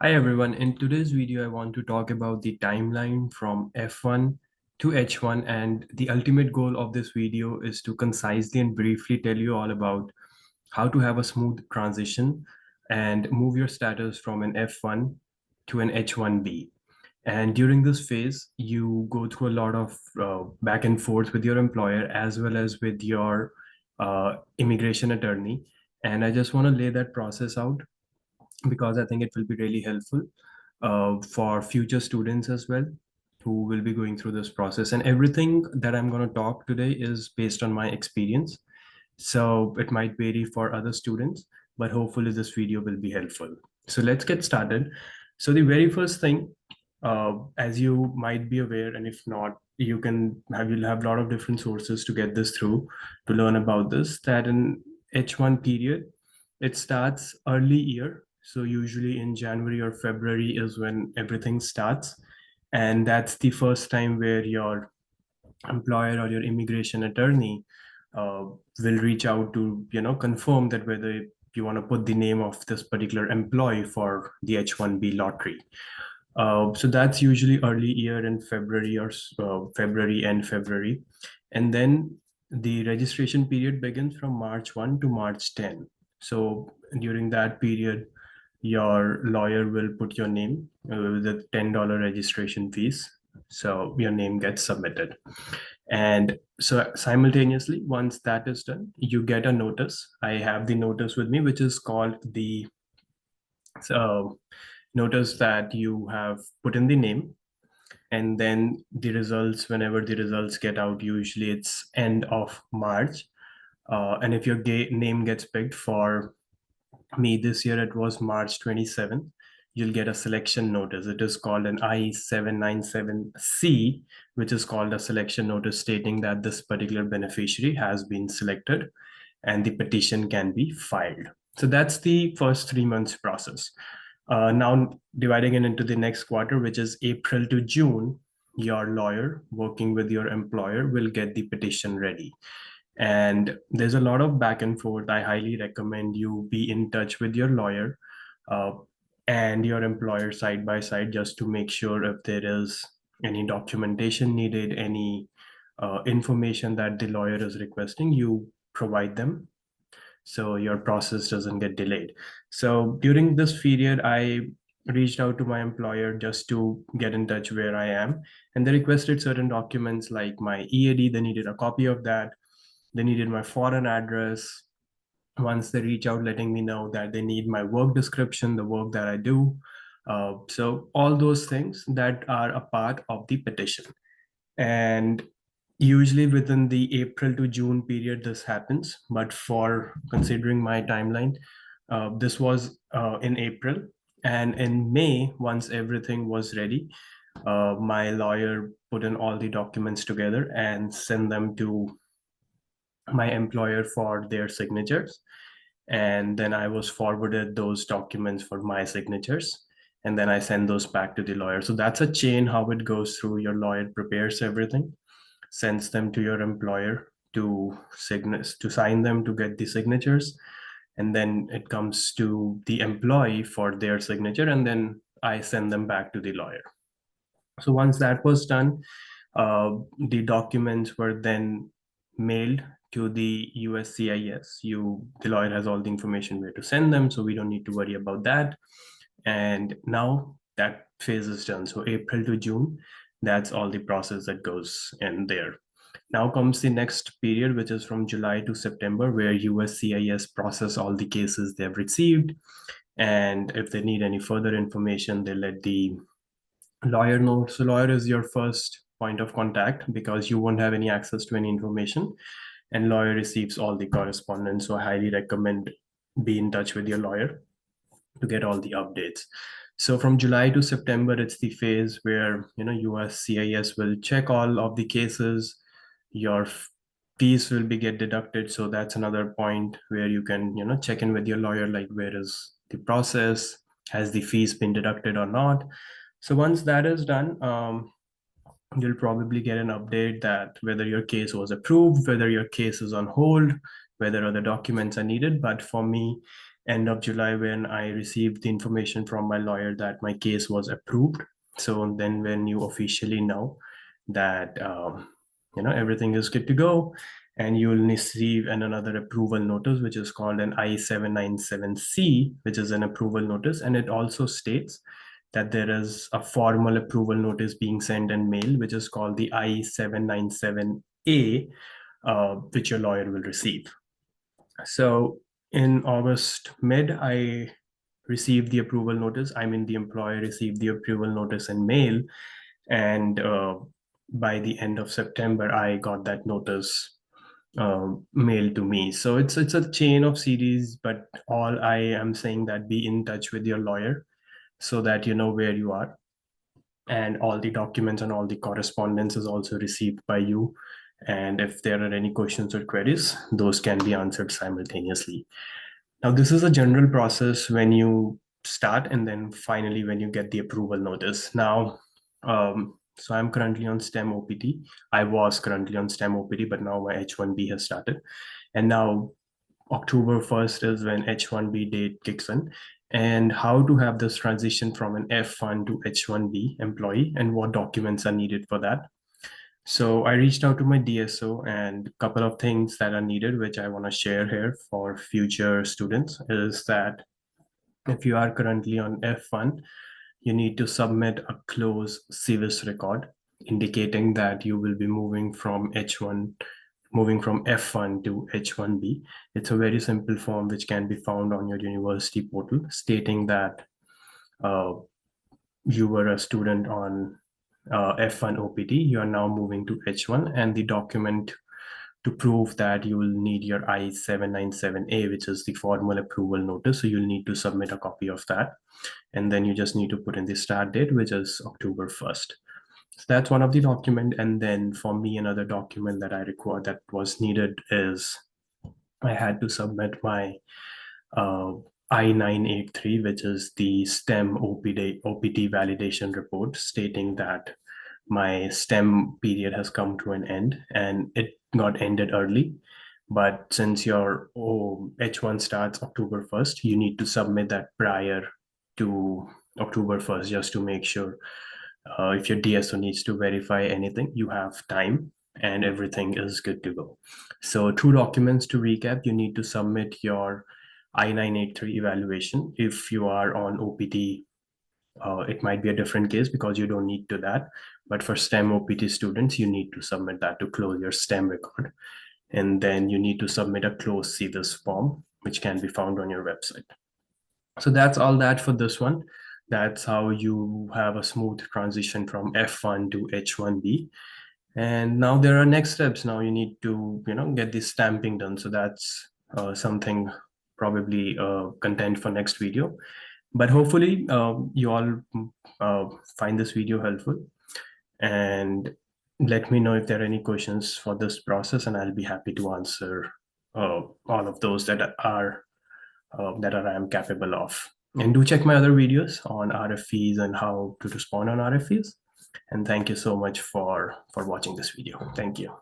Hi everyone, in today's video I want to talk about the timeline from F1 to H1, and the ultimate goal of this video is to concisely and briefly tell you all about how to have a smooth transition and move your status from an F1 to an H1B. And during this phase, you go through a lot of back and forth with your employer as well as with your immigration attorney. And I just want to lay that process out because I think it will be really helpful for future students as well who will be going through this process. And everything that I'm going to talk today is based on my experience. So it might vary for other students, but hopefully this video will be helpful. So let's get started. So the very first thing, as you might be aware, and if not, you'll have a lot of different sources to get this through to learn about this, that in H1 period, it starts early year. So usually in January or February is when everything starts. And that's the first time where your employer or your immigration attorney uh, will reach out to, confirm that whether you want to put the name of this particular employee for the H1B lottery. So that's usually early year in February or February and February. And then the registration period begins from March 1 to March 10. So during that period, your lawyer will put your name with a $10 registration fees. So your name gets submitted. And so simultaneously, once that is done, you get a notice. I have the notice with me, which is called the notice that you have put in the name. And then the results, whenever the results get out, usually it's end of March. And if your name gets picked, for me this year, it was March 27th, you'll get a selection notice. It is called an I-797C, which is called a selection notice stating that this particular beneficiary has been selected and the petition can be filed. So that's the first 3 months process. Now, dividing it into the next quarter, which is April to June, your lawyer working with your employer will get the petition ready. And there's a lot of back and forth. I highly recommend you be in touch with your lawyer uh, and your employer side by side, just to make sure if there is any documentation needed, any information that the lawyer is requesting, you provide them so your process doesn't get delayed. So during this period, I reached out to my employer just to get in touch where I am. And they requested certain documents like my EAD. They needed a copy of that. They needed my foreign address. Once they reach out letting me know that they need my work description, the work that I do. So all those things that are a part of the petition. And usually within the April to June period, this happens. But for considering my timeline, this was in April. And in May, once everything was ready, my lawyer put in all the documents together and sent them to my employer for their signatures. And then I was forwarded those documents for my signatures. And then I send those back to the lawyer. So that's a chain how it goes through. Your lawyer prepares everything, sends them to your employer to sign them, to get the signatures, and then it comes to the employee for their signature, and then I send them back to the lawyer. So once that was done, the documents were then mailed to the USCIS. The lawyer has all the information where to send them, so we don't need to worry about that. And now that phase is done. So April to June, that's all the process that goes in there. Now comes the next period, which is from July to September, where USCIS process all the cases they've received. And if they need any further information, they let the lawyer know. So lawyer is your first point of contact because you won't have any access to any information, and lawyer receives all the correspondence. So I highly recommend be in touch with your lawyer to get all the updates. So from July to September, it's the phase where USCIS will check all of the cases. Your fees will be get deducted. So that's another point where you can check in with your lawyer, like where is the process, has the fees been deducted or not. So once that is done, you'll probably get an update that whether your case was approved, whether your case is on hold, whether other documents are needed. But for me, end of July when I received the information from my lawyer that my case was approved. So then when you officially know that everything is good to go, and you will receive another approval notice, which is called an I-797C, which is an approval notice. And it also states that there is a formal approval notice being sent and mailed, which is called the I-797A, which your lawyer will receive. So in August mid, I received the approval notice. I mean, the employer received the approval notice in mail, and by the end of September, I got that notice mailed to me. So it's a chain of series, but all I am saying that be in touch with your lawyer so that you know where you are, and all the documents and all the correspondence is also received by you. And if there are any questions or queries, those can be answered simultaneously. Now, this is a general process when you start, and then finally when you get the approval notice. Now, so I'm currently on STEM OPT. I was currently on STEM OPT, but now my H1B has started. And now October 1st is when H1B date kicks in, and how to have this transition from an F1 to H1B employee and what documents are needed for that. So I reached out to my DSO, and a couple of things that are needed, which I want to share here for future students, is that if you are currently on F1, you need to submit a close CVIS record indicating that you will be moving from F1 to H1B. It's a very simple form which can be found on your university portal stating that uh, you were a student on F1 OPT, you are now moving to H1, and the document to prove that you will need your I-797A, which is the formal approval notice. So you'll need to submit a copy of that. And then you just need to put in the start date, which is October 1st. So that's one of the document. And then for me, another document that I require that was needed is I had to submit my uh, I-983, which is the STEM OPT validation report stating that my STEM period has come to an end, and it got ended early. But since your H1 starts October 1st, you need to submit that prior to October 1st just to make sure if your DSO needs to verify anything, you have time and everything is good to go. So two documents to recap: you need to submit your I-983 evaluation. If you are on OPT, it might be a different case because you don't need to that. But for STEM OPT students, you need to submit that to close your STEM record. And then you need to submit a close CVIS form, which can be found on your website. So that's all that for this one. That's how you have a smooth transition from F1 to H1B. And now there are next steps. Now you need to, get this stamping done. So that's something probably content for next video. But hopefully you all find this video helpful. And let me know if there are any questions for this process, and I'll be happy to answer all of those that I am capable of. And do check my other videos on RFEs and how to respond on RFEs. And thank you so much for watching this video. Thank you.